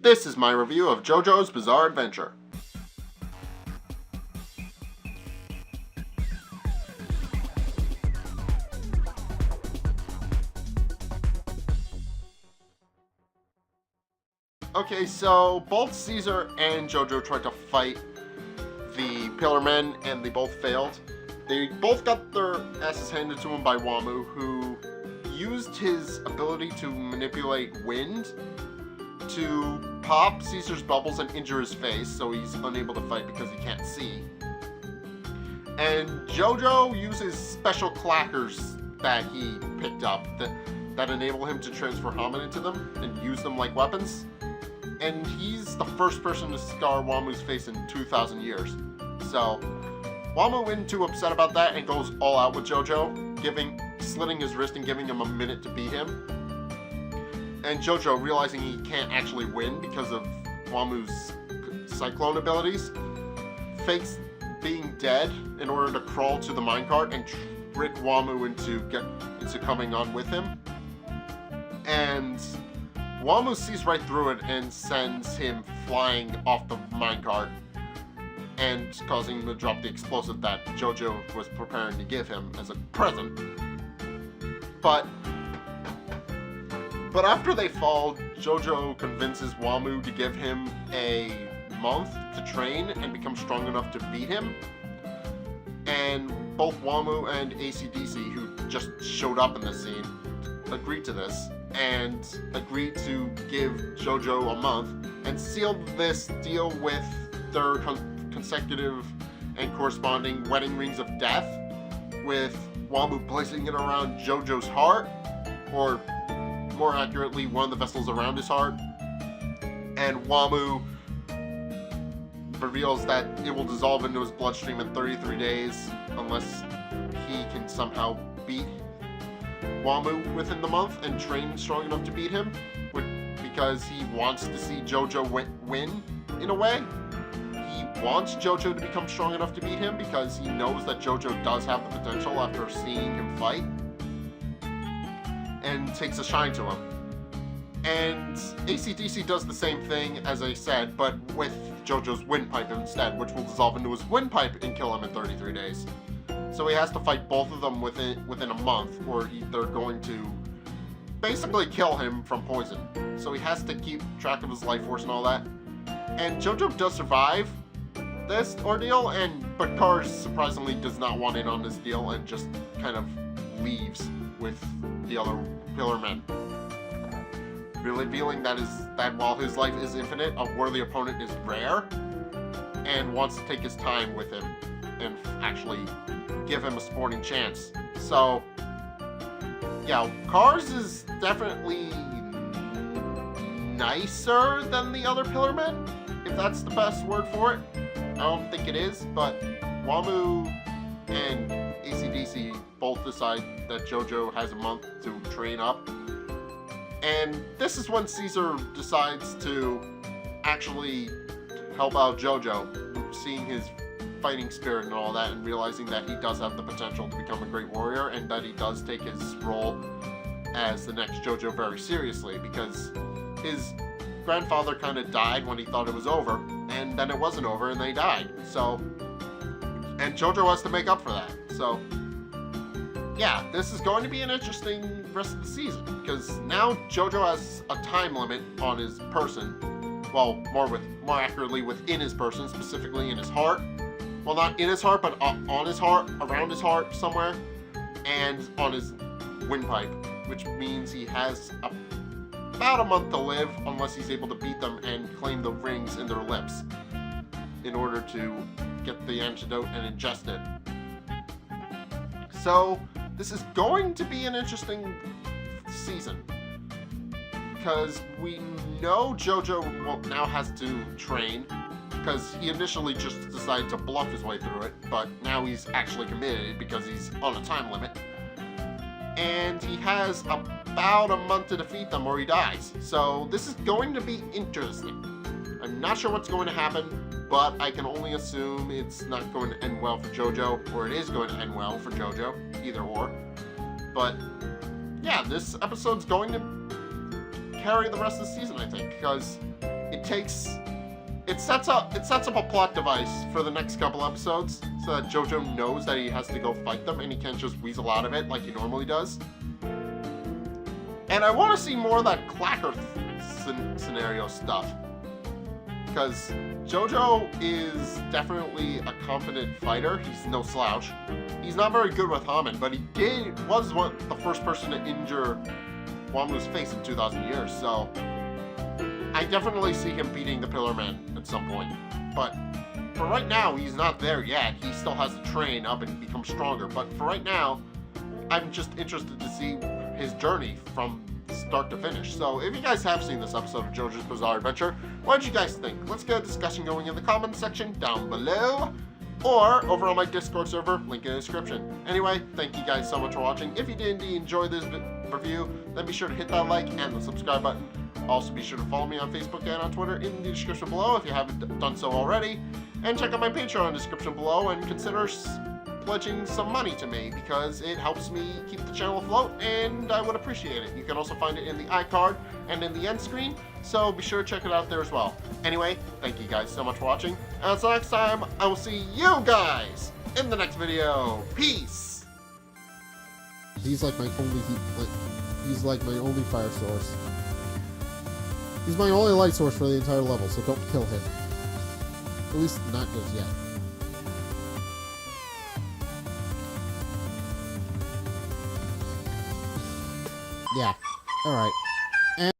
This is my review of Jojo's Bizarre Adventure. Okay, so both Caesar and Jojo tried to fight the Pillar Men, and they both failed. They both got their asses handed to them by Wamu, who used his ability to manipulate wind to pop Caesar's bubbles and injure his face, so he's unable to fight because he can't see. And Jojo uses special clackers that he picked up that enable him to transfer Haman into them and use them like weapons. And he's the first person to scar Wamu's face in 2,000 years. So Wamu isn't too upset about that and goes all out with Jojo, slitting his wrist and giving him a minute to beat him. And Jojo, realizing he can't actually win because of Wamu's cyclone abilities, fakes being dead in order to crawl to the minecart and trick Wamu into coming on with him. And Wamu sees right through it and sends him flying off the minecart and causing him to drop the explosive that Jojo was preparing to give him as a present. But after they fall, Jojo convinces Wamu to give him a month to train and become strong enough to beat him. And both Wamu and AC/DC, who just showed up in the scene, agreed to this and agreed to give Jojo a month and sealed this deal with their consecutive and corresponding wedding rings of death, with Wamu placing it around Jojo's heart, or more accurately, one of the vessels around his heart, and Wamu reveals that it will dissolve into his bloodstream in 33 days unless he can somehow beat Wamu within the month and train strong enough to beat him, because he wants to see Jojo win in a way. He wants Jojo to become strong enough to beat him because he knows that Jojo does have the potential after seeing him fight, and takes a shine to him. And AC/DC does the same thing, as I said, but with Jojo's windpipe instead, which will dissolve into his windpipe and kill him in 33 days. So he has to fight both of them within a month, or they're going to basically kill him from poison. So he has to keep track of his life force and all that. And Jojo does survive this ordeal, but Cars surprisingly does not want in on this deal and just kind of leaves with the other Pillar Men, revealing that while his life is infinite, a worthy opponent is rare, and wants to take his time with him and actually give him a sporting chance. So yeah, Cars is definitely nicer than the other Pillar Men, if that's the best word for it. I don't think it is, but Wamu and AC/DC both decide that Jojo has a month to train up. And this is when Caesar decides to actually help out Jojo, seeing his fighting spirit and all that, and realizing that he does have the potential to become a great warrior, and that he does take his role as the next Jojo very seriously, because his grandfather kind of died when he thought it was over, and then it wasn't over and they died. So, and Jojo has to make up for that. So yeah, this is going to be an interesting rest of the season, because now Jojo has a time limit on his person. Well, more accurately within his person, specifically in his heart. Well, not in his heart, but on his heart, around his heart somewhere, and on his windpipe, which means he has about a month to live unless he's able to beat them and claim the rings in their lips in order to get the antidote and ingest it. So this is going to be an interesting season, because we know Jojo now has to train, because he initially just decided to bluff his way through it, but now he's actually committed because he's on a time limit. And he has about a month to defeat them or he dies. So this is going to be interesting. I'm not sure what's going to happen, but I can only assume it's not going to end well for Jojo, or it is going to end well for Jojo, either or. But yeah, this episode's going to carry the rest of the season, I think, because it sets up a plot device for the next couple episodes so that Jojo knows that he has to go fight them and he can't just weasel out of it like he normally does. And I want to see more of that clacker scenario stuff, because Jojo is definitely a confident fighter. He's no slouch. He's not very good with Hammond, but he was the first person to injure Wamu's face in 2,000 years, so I definitely see him beating the Pillar Man at some point. But for right now, he's not there yet. He still has to train up and become stronger. But for right now, I'm just interested to see his journey from start to finish. So if you guys have seen this episode of JoJo's Bizarre Adventure, what did you guys think? Let's get a discussion going in the comments section down below, or over on my Discord server, link in the description. Anyway, thank you guys so much for watching. If you did indeed enjoy this review, then be sure to hit that like and the subscribe button. Also, be sure to follow me on Facebook and on Twitter in the description below if you haven't done so already. And check out my Patreon in the description below and consider pledging some money to me, because it helps me keep the channel afloat and I would appreciate it. You can also find it in the iCard and in the end screen, so be sure to check it out there as well. Anyway, thank you guys so much for watching. And until next time, I will see you guys in the next video. Peace! He's like my only he's like my only fire source. He's my only light source for the entire level, so don't kill him. At least not just yet. Yeah. Alright.